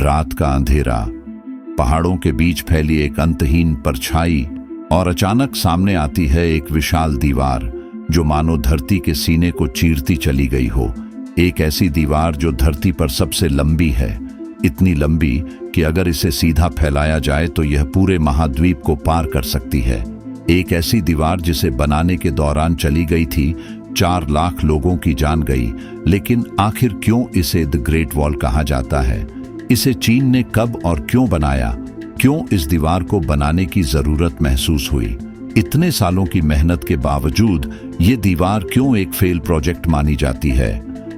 रात का अंधेरा, पहाड़ों के बीच फैली एक अंतहीन परछाई, और अचानक सामने आती है एक विशाल दीवार जो मानो धरती के सीने को चीरती चली गई हो। एक ऐसी दीवार जो धरती पर सबसे लंबी है, इतनी लंबी कि अगर इसे सीधा फैलाया जाए तो यह पूरे महाद्वीप को पार कर सकती है। एक ऐसी दीवार जिसे बनाने के दौरान चली गई थी 4 लाख लोगों की जान गई। लेकिन आखिर क्यों इसे द ग्रेट वॉल कहा जाता है? इसे चीन ने कब और क्यों बनाया? क्यों इस दीवार को बनाने की जरूरत महसूस हुई? इतने सालों की मेहनत के बावजूद ये दीवार क्यों एक फेल प्रोजेक्ट मानी जाती है?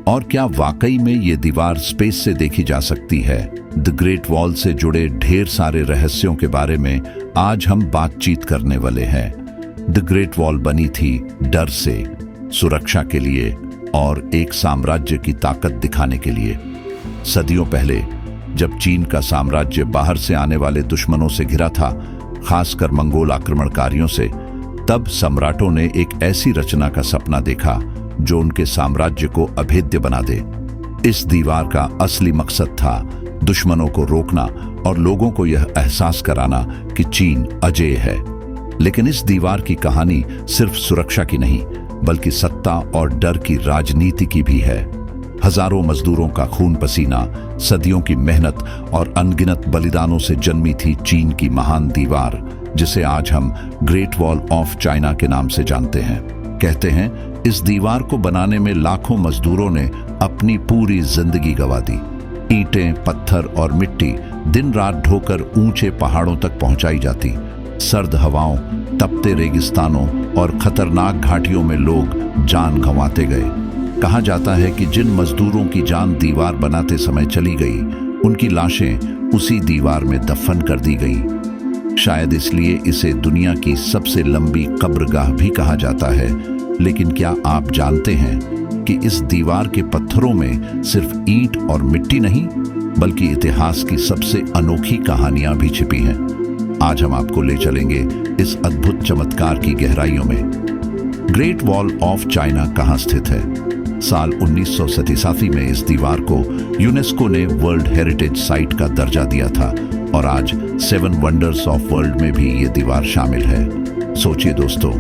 और क्या वाकई में ये दीवार स्पेस से देखी जा सकती है? द ग्रेट वॉल से जुड़े ढेर सारे रहस्यों के बारे में आज हम बातचीत करने वाले हैं। द ग्रेट वॉल बनी थी डर से, सुरक्षा के लिए और एक साम्राज्य की ताकत दिखाने के लिए। सदियों पहले जब चीन का साम्राज्य बाहर से आने वाले दुश्मनों से घिरा था, खासकर मंगोल आक्रमणकारियों से, तब सम्राटों ने एक ऐसी रचना का सपना देखा जो उनके साम्राज्य को अभेद्य बना दे। इस दीवार का असली मकसद था दुश्मनों को रोकना और लोगों को यह एहसास कराना कि चीन अजेय है। लेकिन इस दीवार की कहानी सिर्फ सुरक्षा की नहीं, बल्कि सत्ता और डर की राजनीति की भी है। हजारों मजदूरों का खून पसीना, सदियों की मेहनत और अनगिनत बलिदानों से जन्मी थी चीन की महान दीवार, जिसे आज हम ग्रेट वॉल ऑफ चाइना के नाम से जानते हैं। कहते हैं इस दीवार को बनाने में लाखों मजदूरों ने अपनी पूरी जिंदगी गंवा दी। ईंटें, पत्थर और मिट्टी दिन रात ढोकर ऊंचे पहाड़ों तक पहुंचाई जाती। सर्द हवाओं, तपते रेगिस्तानों और खतरनाक घाटियों में लोग जान गंवाते गए। कहा जाता है कि जिन मजदूरों की जान दीवार बनाते समय चली गई, उनकी लाशें उसी दीवार में दफन कर दी गई। शायद इसलिए इसे दुनिया की सबसे लंबी कब्रगाह भी कहा जाता है। लेकिन क्या आप जानते हैं कि इस दीवार के पत्थरों में सिर्फ ईंट और मिट्टी नहीं, बल्कि इतिहास की सबसे अनोखी कहानियां भी छिपी हैं? आज हम आपको ले चलेंगे इस अद्भुत चमत्कार की गहराइयों में। ग्रेट वॉल ऑफ चाइना कहाँ स्थित है? साल 1987 में इस दीवार को यूनेस्को ने वर्ल्ड हेरिटेज साइट का दर्जा दिया था और आज 7 वंडर्स ऑफ वर्ल्ड में भी ये दीवार शामिल है। सोचिए दोस्तों,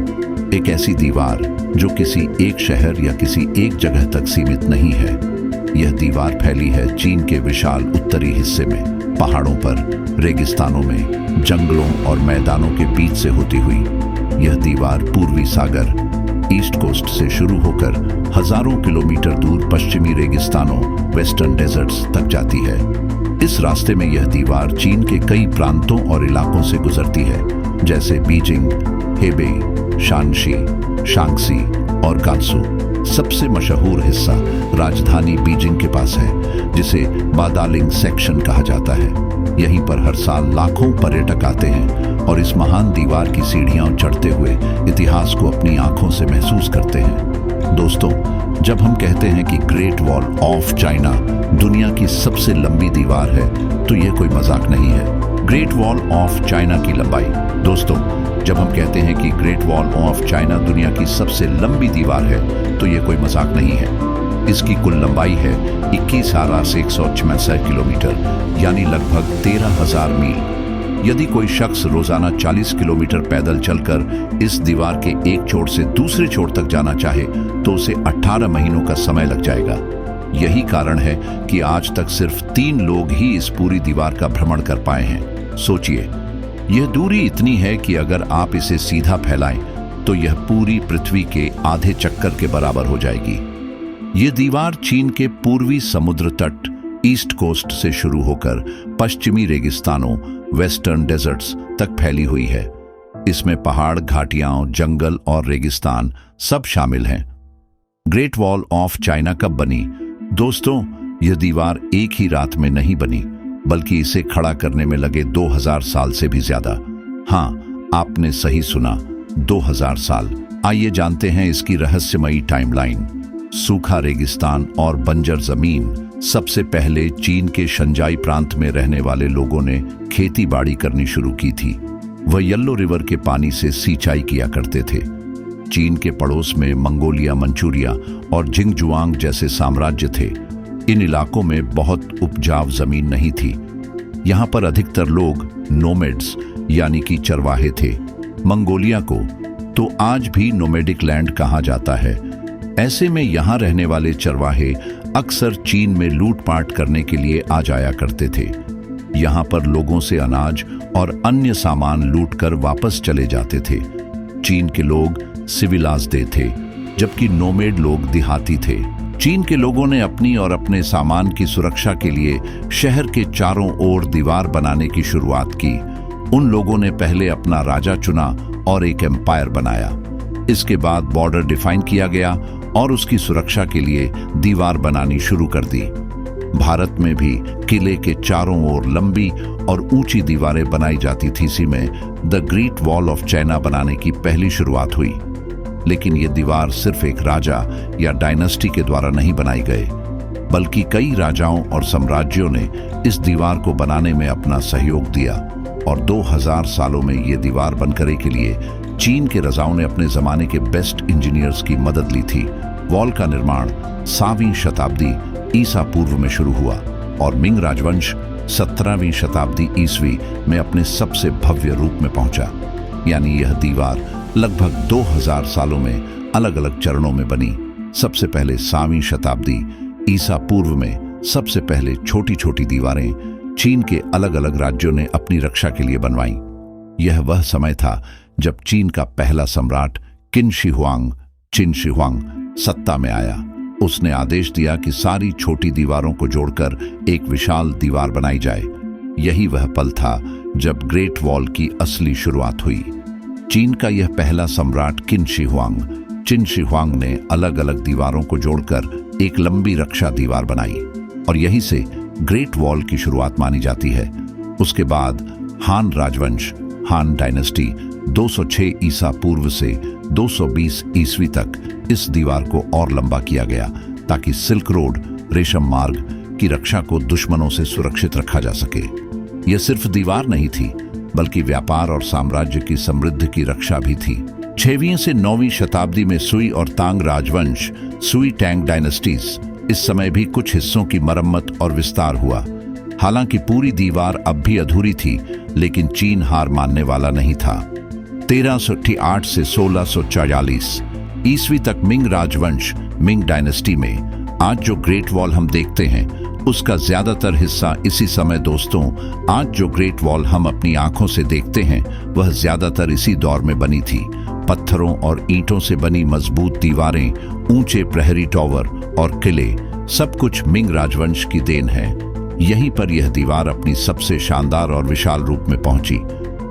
एक ऐसी दीवार जो किसी एक शहर या किसी एक जगह तक सीमित नहीं है। यह दीवार फैली है चीन के विशाल उत्तरी हिस्से में, पहाड़ों पर, रेगिस्तानों में, जंगलों और मैदानों के बीच से होती हुई। यह दीवार पूर्वी सागर, ईस्ट कोस्ट से शुरू होकर हजारों किलोमीटर दूर पश्चिमी रेगिस्तानों, वेस्टर्न डेजर्ट्स तक जाती है। इस रास्ते में यह दीवार चीन के कई प्रांतों और इलाकों से गुजरती है, जैसे बीजिंग, हेबेई, शानशी, शांक्सी और गांसू। सबसे मशहूर हिस्सा राजधानी बीजिंग के पास है, जिसे बादालिंग सेक्शन कहा जाता है। यहीं पर हर साल लाखों पर्यटक आते हैं और इस महान दीवार की सीढ़ियां चढ़ते हुए इतिहास को अपनी आंखों से महसूस करते हैं। दोस्तों, जब हम कहते हैं कि ग्रेट वॉल ऑफ चाइना दुनिया की सबसे लंबी दीवार है, तो ये कोई मजाक नहीं है। ग्रेट वॉल ऑफ चाइना की लंबाई, दोस्तों, जब हम कहते हैं कि ग्रेट वॉल ऑफ चाइना दुनिया की सबसे लंबी दीवार है, तो ये कोई मजाक नहीं है। इसकी कुल लंबाई है 21,166 किलोमीटर, यानी लगभग 13,000 मील। यदि कोई शख्स रोजाना 40 किलोमीटर पैदल चलकर इस दीवार के एक छोर से दूसरे छोर तक जाना चाहे, तो उसे 18 महीनों का समय लग जाएगा। यही कारण है कि आज तक सिर्फ 3 लोग ही इस पूरी दीवार का भ्रमण कर पाए हैं। सोचिए, यह दूरी इतनी है कि अगर आप इसे सीधा फैलाएं, तो यह पूरी पृथ्वी के आधे चक्कर के बराबर हो जाएगी। यह दीवार चीन के पूर्वी समुद्र तट, ईस्ट कोस्ट से शुरू होकर पश्चिमी रेगिस्तानों, वेस्टर्न डेजर्ट्स तक फैली हुई है। इसमें पहाड़, घाटियां, जंगल और रेगिस्तान सब शामिल हैं। ग्रेट वॉल ऑफ चाइना कब बनी? दोस्तों, यह दीवार एक ही रात में नहीं बनी, बल्कि इसे खड़ा करने में लगे 2000 साल से भी ज्यादा। हाँ, आपने सही सुना, 2000 साल। आइए जानते हैं इसकी रहस्यमयी टाइमलाइन। सूखा रेगिस्तान और बंजर जमीन। सबसे पहले चीन के शंजाई प्रांत में रहने वाले लोगों ने खेती बाड़ी करनी शुरू की थी। वह येलो रिवर के पानी से सिंचाई किया करते थे। चीन के पड़ोस में मंगोलिया, मंचूरिया और जिंगजुआंग जैसे साम्राज्य थे। इन इलाकों में बहुत उपजाऊ जमीन नहीं थी, यहाँ पर अधिकतर लोग नोमैड्स यानी कि चरवाहे थे। मंगोलिया को तो आज भी नोमैडिक लैंड कहा जाता है। ऐसे में यहाँ रहने वाले चरवाहे अक्सर चीन में लूटपाट करने के लिए आ जाया करते थे। यहाँ पर लोगों से अनाज और अन्य सामान लूटकर वापस चले जाते थे। चीन के लोग सिविलाइज्ड थे, जबकि नोमैड लोग देहाती थे। चीन के लोगों ने अपनी और अपने सामान की सुरक्षा के लिए शहर के चारों ओर दीवार बनाने की शुरुआत की। उन लोगों ने पहले अपना राजा चुना और एक एम्पायर बनाया। इसके बाद बॉर्डर डिफाइन किया गया और उसकी सुरक्षा के लिए दीवार बनानी शुरू कर दी। भारत में भी किले के चारों ओर लंबी और ऊंची दीवारें बनाई जाती थी। इसी में the great wall of China बनाने की पहली शुरुआत हुई। लेकिन ये दीवार सिर्फ एक राजा या डायनेस्टी के द्वारा नहीं बनाई गए, बल्कि कई राजाओं और साम्राज्यों ने इस दीवार को बनाने में अपना सहयोग दिया और 2000 सालों में ये दीवार बनने के लिए चीन के राजाओं ने अपने जमाने के बेस्ट इंजीनियर्स की मदद ली थी। वॉल का निर्माण 7वीं शताब्दी ईसा पूर्व में शुरू हुआ और मिंग राजवंश 17वीं शताब्दी ईस्वी में अपने सबसे भव्य रूप में पहुंचा। यानी यह दीवार लगभग 2000 सालों में अलग अलग चरणों में बनी। सबसे पहले 7वीं शताब्दी ईसा पूर्व में सबसे पहले छोटी छोटी दीवारें चीन के अलग अलग राज्यों ने अपनी रक्षा के लिए बनवाईं। यह वह समय था जब चीन का पहला सम्राट किन शी हुआंग सत्ता में आया। उसने आदेश दिया कि सारी छोटी दीवारों को जोड़कर एक विशाल दीवार बनाई जाए। यही वह पल था जब ग्रेट वॉल की असली शुरुआत हुई। चीन का यह पहला सम्राट किन शी हुआंग ने अलग अलग दीवारों को जोड़कर एक लंबी रक्षा दीवार बनाई और यहीं से ग्रेट वॉल की शुरुआत मानी जाती है। उसके बाद हान राजवंश डायनेस्टी 206 ईसा पूर्व से 220 ईस्वी तक इस दीवार को और लंबा किया गया ताकि सिल्क रोड रेशम मार्ग की रक्षा को दुश्मनों से सुरक्षित रखा जा सके। यह सिर्फ दीवार नहीं थी, बल्कि व्यापार और साम्राज्य की समृद्धि की रक्षा भी थी। 6वीं से 9वीं शताब्दी में सुई और तांग राजवंश सुई टैंग डायनेस्टीज इस समय भी कुछ हिस्सों की मरम्मत और विस्तार हुआ। हालांकि पूरी दीवार अब भी अधूरी थी, लेकिन चीन हार मानने वाला नहीं था। 1368 से 1644 ईस्वी तक मिंग राजवंश मिंग डायनेस्टी में आज जो ग्रेट वॉल हम देखते हैं उसका ज्यादातर हिस्सा इसी समय दोस्तों, आज जो ग्रेट वॉल हम अपनी आंखों से देखते हैं वह ज्यादातर इसी दौर में बनी थी। पत्थरों और ईंटों से बनी मजबूत दीवारें, ऊंचे प्रहरी टावर और किले, सब कुछ मिंग राजवंश की देन है। यहीं पर यह दीवार अपनी सबसे शानदार और विशाल रूप में पहुंची।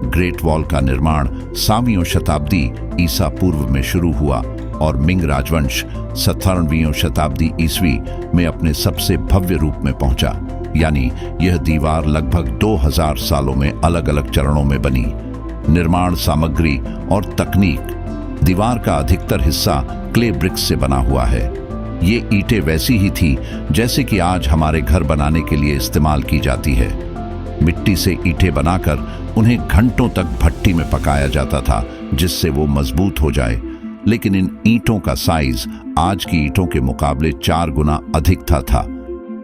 ग्रेट वॉल का निर्माण 7वीं शताब्दी ईसा पूर्व में शुरू हुआ और मिंग राजवंश 17वीं शताब्दी ईस्वी में अपने सबसे भव्य रूप में पहुंचा। यानी यह दीवार लगभग 2000 सालों में अलग अलग चरणों में बनी। निर्माण सामग्री और तकनीक, दीवार का अधिकतर हिस्सा क्ले ब्रिक्स से बना हुआ है। ये ईंटें वैसी ही थी जैसे कि आज हमारे घर बनाने के लिए इस्तेमाल की जाती है। मिट्टी से ईंटें बनाकर उन्हें घंटों तक भट्टी में पकाया जाता था जिससे वो मजबूत हो जाए। लेकिन इन ईंटों का साइज आज की ईंटों के मुकाबले 4 गुना अधिक था।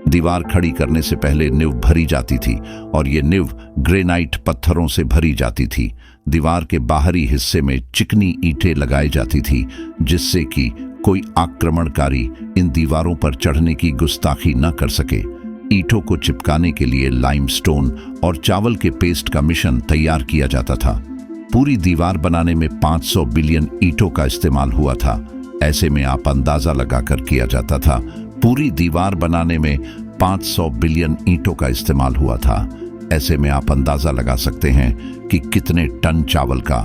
दीवार खड़ी करने से पहले नींव भरी जाती थी और ये नींव ग्रेनाइट पत्थरों से भरी जाती थी। दीवार के बाहरी हिस्से में चिकनी ईंटें लगाई जाती थी जिससे कि कोई आक्रमणकारी इन दीवारों पर चढ़ने की गुस्ताखी न कर सके। ईंटों को चिपकाने के लिए लाइमस्टोन और चावल के पेस्ट का मिश्रण तैयार किया जाता था। पूरी दीवार बनाने में 500 बिलियन ईंटों का इस्तेमाल हुआ था। ऐसे में आप अंदाजा लगाकर किया जाता था पूरी दीवार बनाने में 500 बिलियन ईंटों का इस्तेमाल हुआ था। ऐसे में आप अंदाजा लगा सकते हैं कि कितने टन चावल का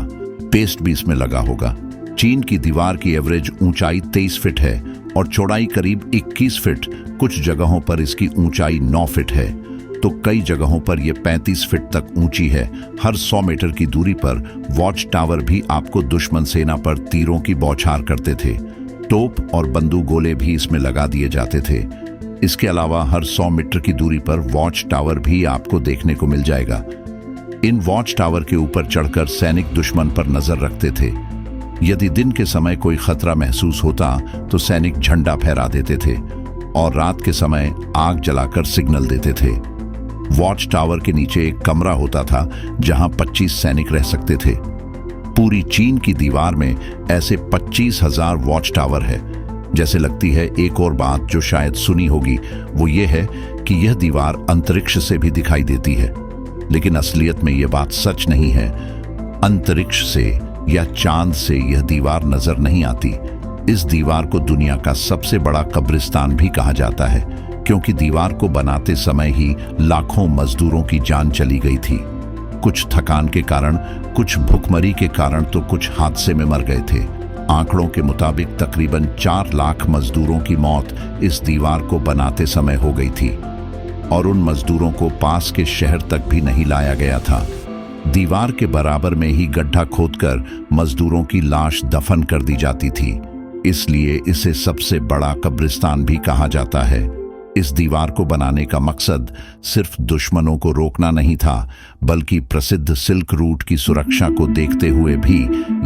पेस्ट भी इसमें लगा होगा। चीन की दीवार की एवरेज ऊंचाई 23 फीट है और चौड़ाई करीब 21 फीट। कुछ जगहों पर इसकी ऊंचाई 9 फीट है तो कई जगहों पर यह 35 फीट तक ऊंची है। हर 100 मीटर की दूरी पर वॉच टावर भी आपको दुश्मन सेना पर तीरों की बौछार करते थे। तोप और बंदूक गोले भी इसमें लगा दिए जाते थे। इसके अलावा हर 100 मीटर की दूरी पर वॉच टावर भी आपको देखने को मिल जाएगा। इन वॉच टावर के ऊपर चढ़कर सैनिक दुश्मन पर नजर रखते थे। यदि दिन के समय कोई खतरा महसूस होता तो सैनिक झंडा फहरा देते थे और रात के समय आग जलाकर सिग्नल देते थे। वॉच टावर के नीचे एक कमरा होता था जहां 25 सैनिक रह सकते थे। पूरी चीन की दीवार में ऐसे 25,000 वॉच टावर है। जैसे लगती है एक और बात जो शायद सुनी होगी, वो ये है कि यह दीवार अंतरिक्ष से भी दिखाई देती है, लेकिन असलियत में यह बात सच नहीं है। अंतरिक्ष से या चांद से यह दीवार नजर नहीं आती। इस दीवार को दुनिया का सबसे बड़ा कब्रिस्तान भी कहा जाता है, क्योंकि दीवार को बनाते समय ही लाखों मजदूरों की जान चली गई थी। कुछ थकान के कारण, कुछ भूखमरी के कारण, तो कुछ हादसे में मर गए थे। आंकड़ों के मुताबिक तकरीबन 4 लाख मजदूरों की मौत इस दीवार को बनाते समय हो गई थी, और उन मजदूरों को पास के शहर तक भी नहीं लाया गया था। दीवार के बराबर में ही गड्ढा खोदकर मजदूरों की लाश दफन कर दी जाती थी, इसलिए इसे सबसे बड़ा कब्रिस्तान भी कहा जाता है। इस दीवार को बनाने का मकसद सिर्फ दुश्मनों को रोकना नहीं था, बल्कि प्रसिद्ध सिल्क रूट की सुरक्षा को देखते हुए भी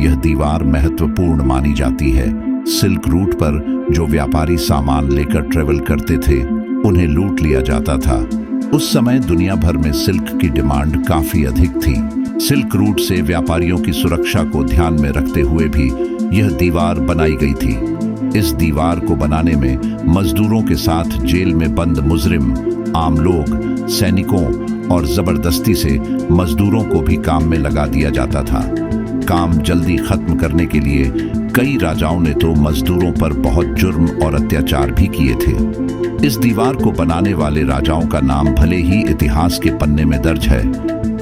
यह दीवार महत्वपूर्ण मानी जाती है। सिल्क रूट पर जो व्यापारी सामान लेकर ट्रेवल करते थे, उन्हें लूट लिया जाता था। उस समय दुनिया भर में सिल्क की डिमांड काफी अधिक थी। सिल्क रूट से व्यापारियों की सुरक्षा को ध्यान में रखते हुए भी यह दीवार बनाई गई थी। इस दीवार को बनाने में मजदूरों के साथ जेल में बंद मुजरिम, आम लोग, सैनिकों और जबरदस्ती से मजदूरों को भी काम में लगा दिया जाता था। काम जल्दी खत्म करने के लिए कई राजाओं ने तो मजदूरों पर बहुत जुर्म और अत्याचार भी किए थे। इस दीवार को बनाने वाले राजाओं का नाम भले ही इतिहास के पन्ने में दर्ज है,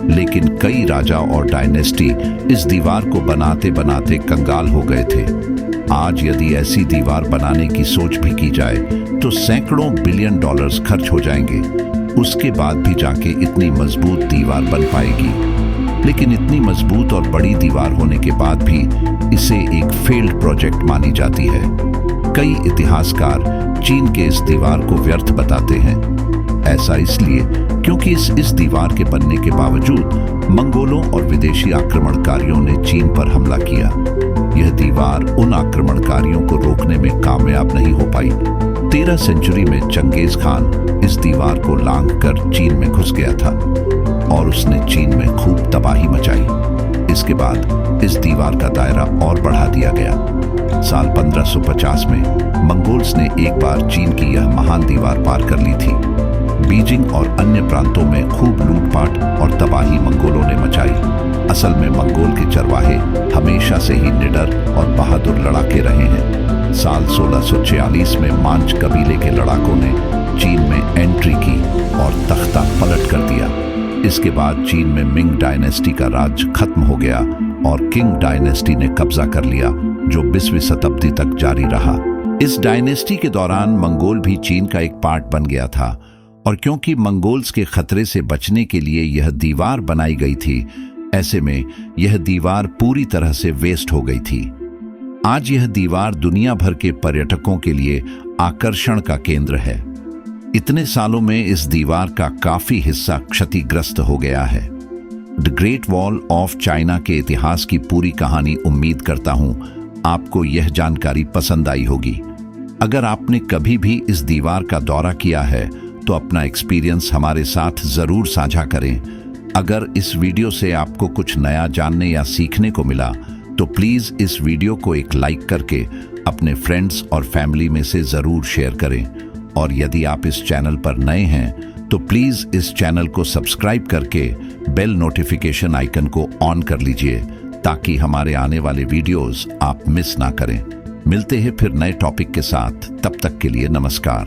लेकिन कई राजा और डायनेस्टी इस दीवार को बनाते बनाते कंगाल हो गए थे। आज यदि ऐसी दीवार बनाने की सोच भी की जाए तो सैकड़ों बिलियन डॉलर्स खर्च हो जाएंगे। उसके बाद भी जाके इतनी मजबूत दीवार बन पाएगी। लेकिन इतनी मजबूत और बड़ी दीवार होने के बाद भी इसे एक फेल्ड प्रोजेक्ट मानी जाती है। कई इतिहासकार चीन के इस दीवार को व्यर्थ बताते हैं। ऐसा इसलिए क्योंकि इस दीवार के बनने के बावजूद मंगोलों और विदेशी आक्रमणकारियों ने चीन पर हमला किया। यह दीवार उन आक्रमणकारियों को रोकने में कामयाब नहीं हो पाई। 13 सेंचुरी में चंगेज खान इस दीवार को लांघकर चीन में घुस गया था और उसने चीन में खूब तबाही मचाई। इसके बाद इस दीवार का दायरा और बढ़ा दिया गया। साल 1550 में मंगोल्स ने एक बार चीन की यह महान दीवार पार कर ली थी। बीजिंग और अन्य प्रांतों में खूब लूटपाट और तबाही मंगोलों ने मचाई। असल में मंगोल के चरवाहे हमेशा से ही निडर और बहादुर लड़ाके रहे हैं। साल 1646 में मांच कबीले के लड़ाकों ने चीन में एंट्री की और तख्ता पलट कर दिया। इसके बाद चीन में मिंग डायनेस्टी का राज खत्म हो गया और किंग डायनेस्टी ने कब्जा कर लिया, जो 20वीं शताब्दी तक जारी रहा। इस डायनेस्टी के दौरान मंगोल भी चीन का एक पार्ट बन गया था, और क्योंकि मंगोल्स के खतरे से बचने के लिए यह दीवार बनाई गई थी, ऐसे में यह दीवार पूरी तरह से वेस्ट हो गई थी। आज यह दीवार दुनिया भर के पर्यटकों के लिए आकर्षण का केंद्र है। इतने सालों में इस दीवार का काफी हिस्सा क्षतिग्रस्त हो गया है। The great wall of China के इतिहास की पूरी कहानी उम्मीद करता हूं आपको यह जानकारी पसंद आई होगी। अगर आपने कभी भी इस दीवार का दौरा किया है तो अपना एक्सपीरियंस हमारे साथ जरूर साझा करें। अगर इस वीडियो से आपको कुछ नया जानने या सीखने को मिला तो प्लीज इस वीडियो को एक लाइक करके अपने फ्रेंड्स और फैमिली में से जरूर शेयर करें। और यदि आप इस चैनल पर नए हैं तो प्लीज इस चैनल को सब्सक्राइब करके बेल नोटिफिकेशन आइकन को ऑन कर लीजिए, ताकि हमारे आने वाले वीडियोस आप मिस ना करें। मिलते हैं फिर नए टॉपिक के साथ, तब तक के लिए नमस्कार।